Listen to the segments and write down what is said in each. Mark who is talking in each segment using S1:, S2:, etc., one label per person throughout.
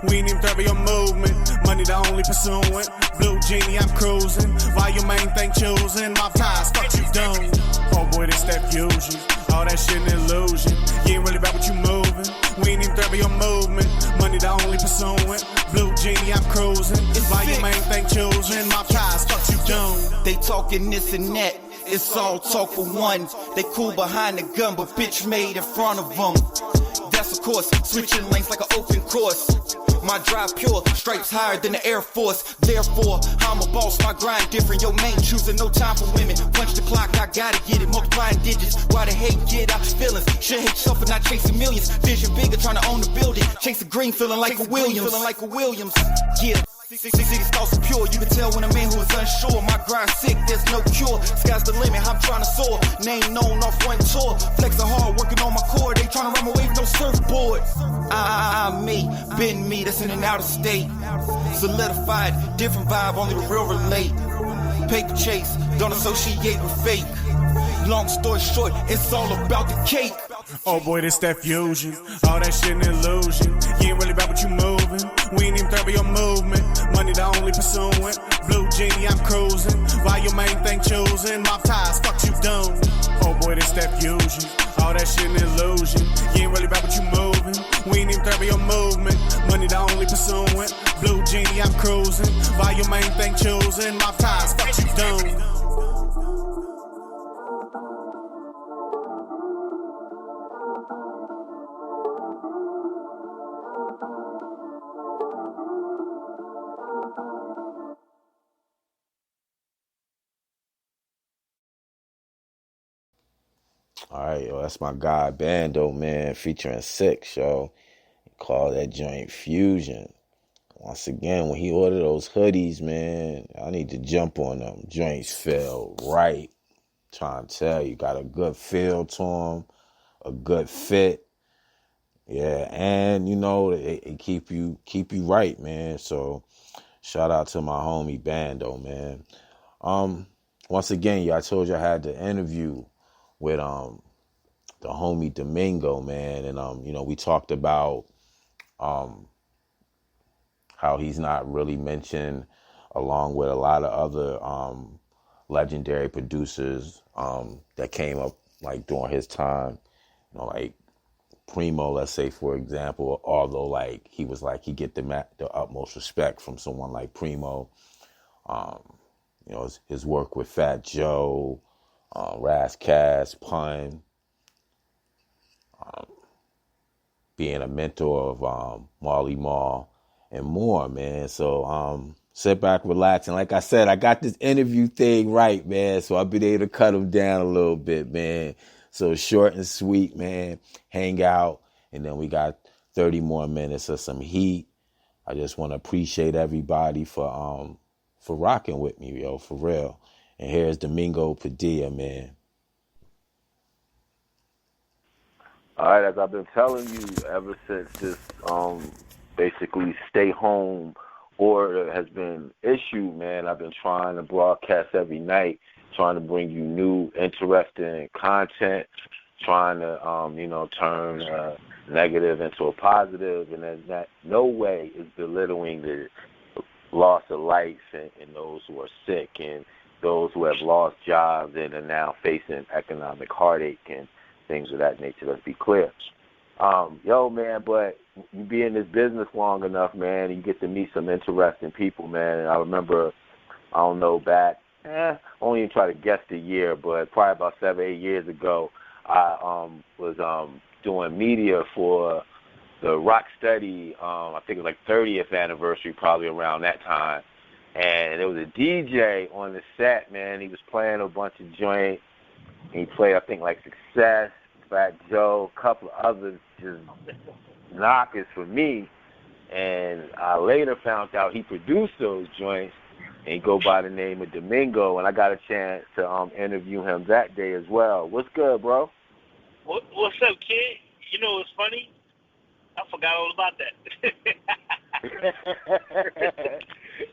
S1: We ain't even thirty your movement. Money the only pursuing. Blue genie, I'm cruising. Why your main thing choosing? My ties, fuck you done. Oh boy, this that fusion. All that shit an illusion. You ain't really about what you moving. We ain't even thirty your movement. Money the only pursuing. Blue genie, I'm cruising. Why your main thing choosing? My ties, fuck you done.
S2: They talking this and that. It's all talk for one. They cool behind the gun, but bitch made in front of them. That's of course, switching lanes like an open course. My drive pure, stripes higher than the Air Force. Therefore, I'm a boss, my grind different. Your main choosing, no time for women. Punch the clock, I gotta get it. Multiplying digits, why the hate get out your feelings? Should hate yourself and not chasing millions. Vision bigger, trying to own the building. Chasing green, feeling like a Williams. Yeah. City's thoughts are pure. You can tell when a man who is unsure. My grind sick, there's no cure. Sky's the limit, I'm trying to soar. Name known off one tour. Flexing hard, working on my core. They trying to run away with no surfboard. Me, been me, that's in and out of state. Solidified, different vibe, only the real relate. Paper chase, don't associate with fake. Long story short, it's all about the cake.
S1: Oh boy, this that fusion. All that shit an illusion. You ain't really about what you moving. We ain't even thirty your movement. Money the only pursuing. Blue genie, I'm cruising. Why your main thing choosing? My ties, fuck you done. Oh boy, this that fusion. All that shit an illusion. You ain't really about what you moving. We ain't even thirty your movement. Money the only pursuing. Blue genie, I'm cruising. Why your main thing choosing? My ties, fuck you done.
S3: All right, yo, that's my guy Bando, man, featuring 6, yo. Call that joint Fusion. Once again, when he ordered those hoodies, man, I need to jump on them. Joints feel right. Trying to tell you, got a good feel to them, a good fit. Yeah, and you know, it keep you right, man. So shout out to my homie Bando, man. Once again, I told you I had the interview with the homie Domingo, man, and you know, we talked about how he's not really mentioned along with a lot of other legendary producers that came up like during his time, you know, like Primo, let's say, for example, although like he was like he get the utmost respect from someone like Primo. You know, his work with Fat Joe, Ras Kass, Pun, being a mentor of Marley Marl and more, man. So sit back, relax, and like I said, I got this interview thing right, man. So I've been able to cut him down a little bit, man. So short and sweet, man. Hang out, and then we got 30 more minutes of some heat. I just want to appreciate everybody for rocking with me, yo, for real. And here's Domingo Padilla, man.
S4: All right, as I've been telling you ever since this basically stay home order has been issued, man, I've been trying to broadcast every night, trying to bring you new, interesting content, trying to, turn negative into a positive, and there's not, no way is belittling the loss of life and those who are sick and those who have lost jobs and are now facing economic heartache and things of that nature. Let's be clear. Man, but you be in this business long enough, man, and you get to meet some interesting people, man. And I remember, I don't know, back, I won't even try to guess the year, but probably about 7-8 years ago, I was doing media for the Rock Steady, I think it was like 30th anniversary, probably around that time. And there was a DJ on the set, man. He was playing a bunch of joints. He played, I think, like Success, Fat Joe, a couple of others, just knockers for me. And I later found out he produced those joints and he go by the name of Domingo. And I got a chance to interview him that day as well. What's good, bro?
S5: What's up, kid? You know what's funny? I forgot all about that.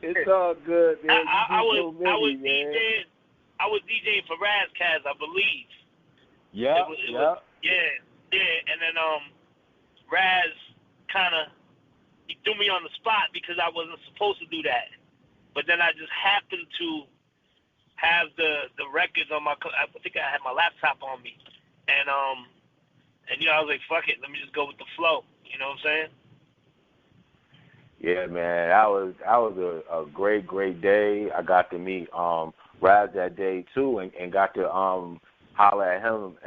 S4: It's all good, man.
S5: I was DJing for Ras Kass, I believe.
S4: Yeah.
S5: Yeah. And then Raz he threw me on the spot because I wasn't supposed to do that. But then I just happened to have the records on I think I had my laptop on me. And you know, I was like, fuck it, let me just go with the flow. You know what I'm saying?
S4: Yeah, man, that was a great day. I got to meet Raz that day too, and got to holler at him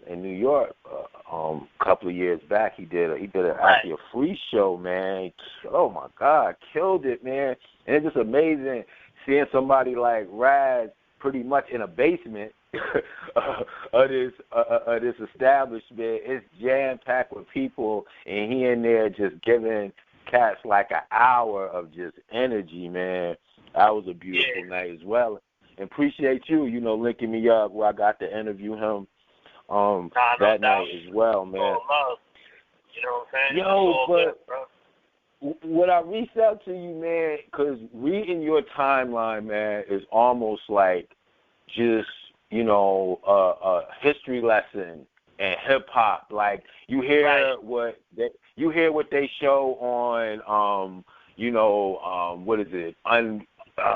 S4: in New York a couple of years back. He did actually a free show, man. Oh my God, killed it, man. And it's just amazing seeing somebody like Raz pretty much in a basement of this establishment. It's jam packed with people, and he in there just giving cats like an hour of just energy, man. That was a beautiful night as well. And appreciate you, you know, linking me up where I got to interview him that night as well, man.
S5: Love. You know what I'm saying?
S4: Yo, but when I reached out to you, man, because reading your timeline, man, is almost like just, you know, a history lesson and hip hop. Like you hear what they show on, you know, what is it,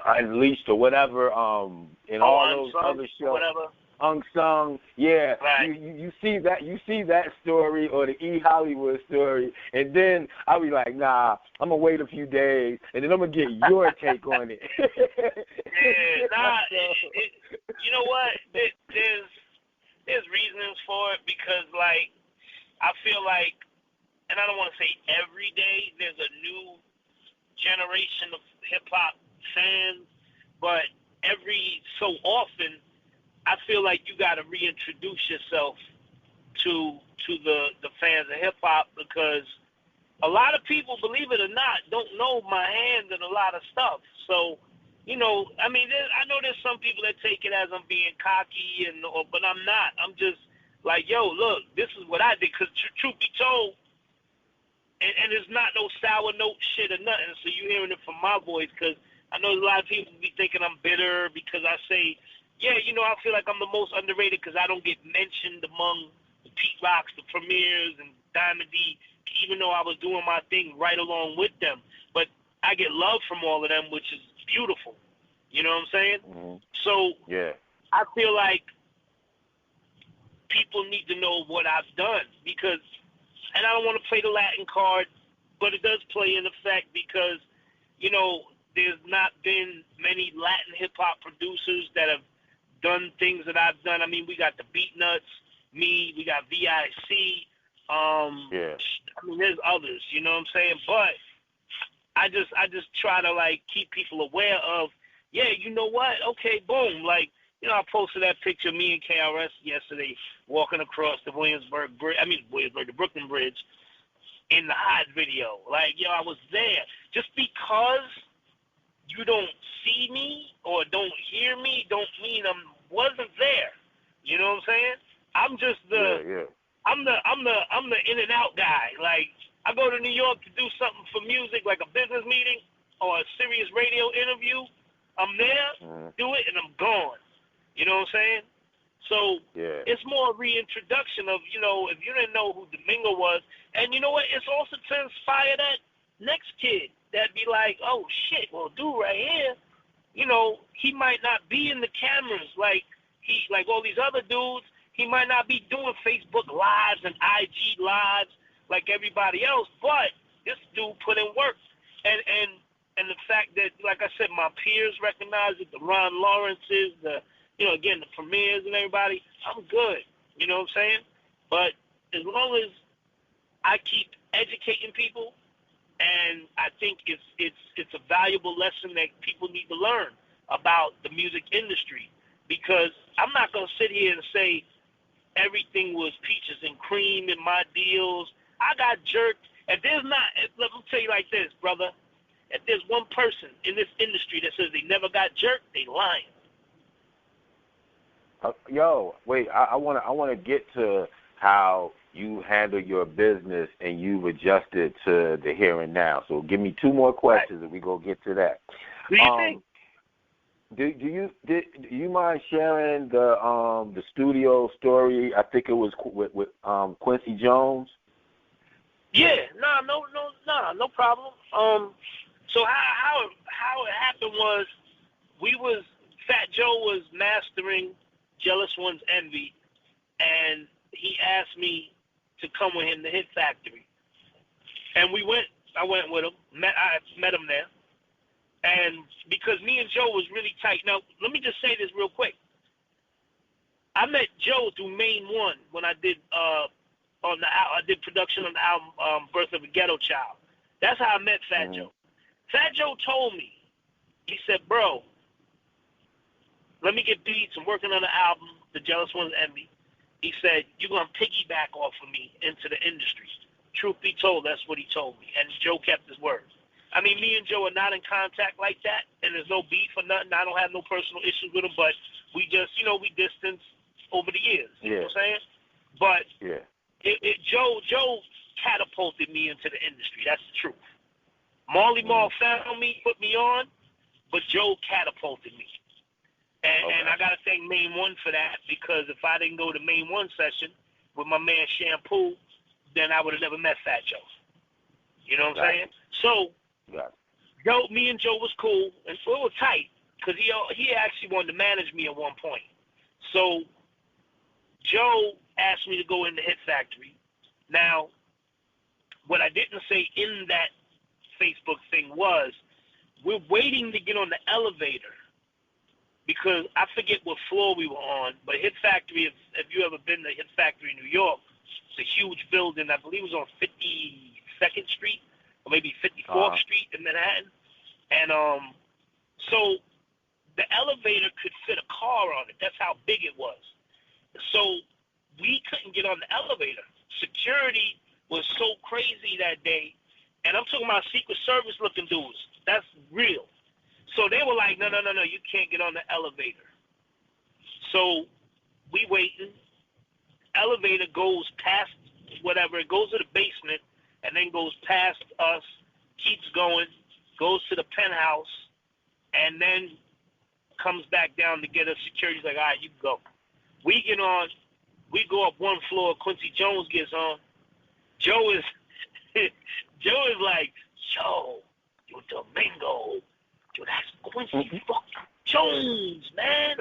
S4: Unleashed or whatever, and all those other shows. Whatever. Unsung, yeah. Right. You see that story or the E Hollywood story, and then I'll be like, nah, I'm gonna wait a few days, and then I'm gonna get your take on it.
S5: You know what? There's reasons for it because, like, I feel like, and I don't want to say every day there's a new generation of hip hop fans, but every so often I feel like you got to reintroduce yourself to the fans of hip hop because a lot of people, believe it or not, don't know my hand in a lot of stuff. So, you know, I mean, I know there's some people that take it as I'm being cocky, but I'm not. I'm just like, yo, look, this is what I did. Because truth be told, and there's not no sour note shit or nothing. So you're hearing it from my voice because I know a lot of people be thinking I'm bitter because I say, yeah, you know, I feel like I'm the most underrated because I don't get mentioned among the Pete Rocks, the Premiers, and Diamond D, even though I was doing my thing right along with them. But I get love from all of them, which is beautiful. You know what I'm saying? Mm-hmm. So I feel like people need to know what I've done because, and I don't want to play the Latin card, but it does play in effect because, you know, there's not been many Latin hip-hop producers that have done things that I've done. I mean, we got the Beatnuts, me, we got VIC. I mean, there's others, you know what I'm saying? But I just try to, like, keep people aware of, yeah, you know what? Okay, boom. Like, you know, I posted that picture of me and KRS yesterday walking across the the Brooklyn Bridge in the Hyde video. Like, yo, I was there. Just because you don't see me or don't hear me don't mean I wasn't there. You know what I'm saying? I'm just I'm the in and out guy. Like, I go to New York to do something for music, like a business meeting or a serious radio interview. I'm there, do it, and I'm gone. You know what I'm saying? So it's more a reintroduction of, you know, if you didn't know who Domingo was, and you know what? It's also to inspire that next kid that'd be like, oh shit, well, dude right here, you know, he might not be in the cameras like all these other dudes. He might not be doing Facebook Lives and IG Lives like everybody else, but this dude put in work. And the fact that, like I said, my peers recognize it, the Ron Lawrences, the Premiers and everybody, I'm good. You know what I'm saying? But as long as I keep educating people, and I think it's a valuable lesson that people need to learn about the music industry, because I'm not going to sit here and say everything was peaches and cream in my deals. I got jerked. Let me tell you like this, brother. If there's one person in this industry that says they never got jerked, they lying.
S4: I want to get to how you handle your business and you've adjusted to the here and now. So give me two more questions and we go get to that.
S5: Do you think?
S4: Do you mind sharing the studio story? I think it was with Quincy Jones.
S5: Yeah, no problem. So how it happened was Fat Joe was mastering Jealous One's Envy, and he asked me to come with him to Hit Factory, and I went with him. I met him there, and because me and Joe was really tight. Now let me just say this real quick. I met Joe through Main One when I did I did production on the album Birth of a Ghetto Child. That's how I met Fat Joe. Fat Joe told me, he said, bro, let me get beats. I'm working on the album, The Jealous One's Envy. He said, you're going to piggyback off of me into the industry. Truth be told, that's what he told me. And Joe kept his word. I mean, me and Joe are not in contact like that, and there's no beef or nothing. I don't have no personal issues with him, but we just, we distance over the years. You know what I'm saying? But Joe catapulted me into the industry. That's the truth. Marley Marl found me, put me on, but Joe catapulted me. And I got to thank Main One for that, because if I didn't go to Main One session with my man Shampoo, then I would have never met Fat Joe. You know what I'm saying? So, me and Joe was cool, and we were tight, because he actually wanted to manage me at one point. So, Joe asked me to go in the Hit Factory. Now, what I didn't say in that Facebook thing was, we're waiting to get on the elevator, because I forget what floor we were on, but Hit Factory, if you ever been to Hit Factory in New York, it's a huge building. I believe it was on 52nd Street or maybe 54th Street in Manhattan. And so the elevator could fit a car on it. That's how big it was. So we couldn't get on the elevator. Security was so crazy that day, and I'm talking about Secret Service looking dudes. That's real. So they were like, no, you can't get on the elevator. So we waiting. Elevator goes past whatever. It goes to the basement and then goes past us, keeps going, goes to the penthouse, and then comes back down to get us. Security's like, all right, you can go. We get on. We go up one floor. Quincy Jones gets on. Joe is like, yo, Domingo. Yo, that's Quincy fucking Jones, man.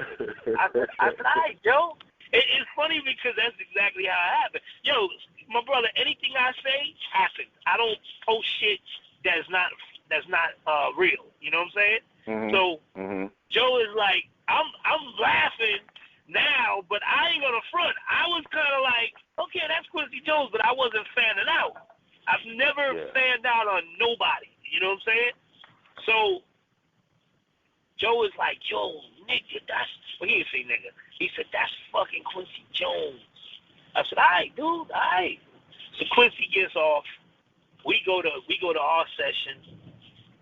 S5: I said, all right, Joe. It's funny because that's exactly how it happened. Yo, my brother, anything I say happens. I don't post shit that's not real. You know what I'm saying? So Joe is like, I'm laughing now, but I ain't gonna front. I was kind of like, okay, that's Quincy Jones, but I wasn't fanning out. I've never fanned out on nobody. You know what I'm saying? So Joe is like, yo, nigga, well, he didn't say nigga. He said, that's fucking Quincy Jones. I said, all right, dude, all right. So Quincy gets off. We go to our session,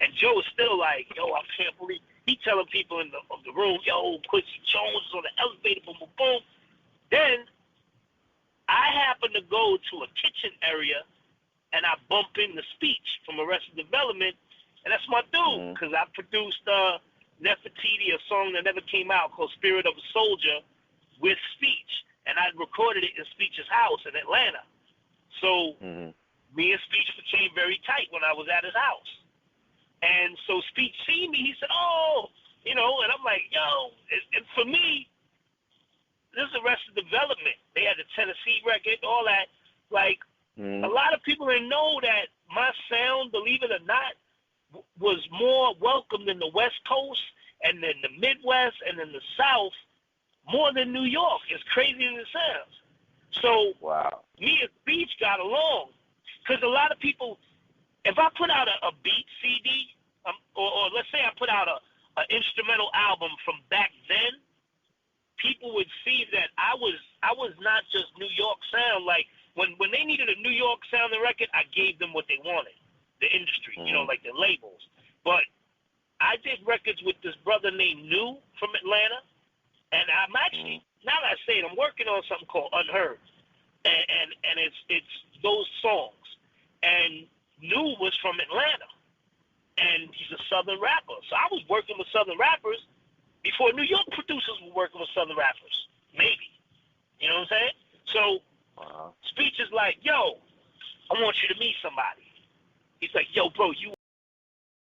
S5: and Joe is still like, yo, I can't believe. He telling people in the room, yo, Quincy Jones is on the elevator, boom, boom, boom. Then I happen to go to a kitchen area, and I bump into Speech from Arrested Development, and that's my dude, because I produced Nefertiti, a song that never came out called Spirit of a Soldier, with Speech, and I recorded it in Speech's house in Atlanta. So me and Speech became very tight when I was at his house. And so Speech seen me, he said, oh, and I'm like, yo, and for me, this is Arrested Development. They had the Tennessee record, all that. Like, a lot of people didn't know that my sound, believe it or not, was more welcomed in the West Coast and then the Midwest and then the South more than New York, as crazy as it sounds. So me and Speech got along, because a lot of people, if I put out a beat CD, or let's say I put out an instrumental album from back then, people would see that I was not just New York sound. Like when they needed a New York sounding record, I gave them what they wanted. The industry, like the labels. But I did records with this brother named New from Atlanta, and I'm actually, now that I say it, I'm working on something called Unheard, and it's those songs. And New was from Atlanta, and he's a Southern rapper. So I was working with Southern rappers before New York producers were working with Southern rappers, maybe. You know what I'm saying? So Speech is like, yo, I want you to meet somebody. He's like, yo, bro, you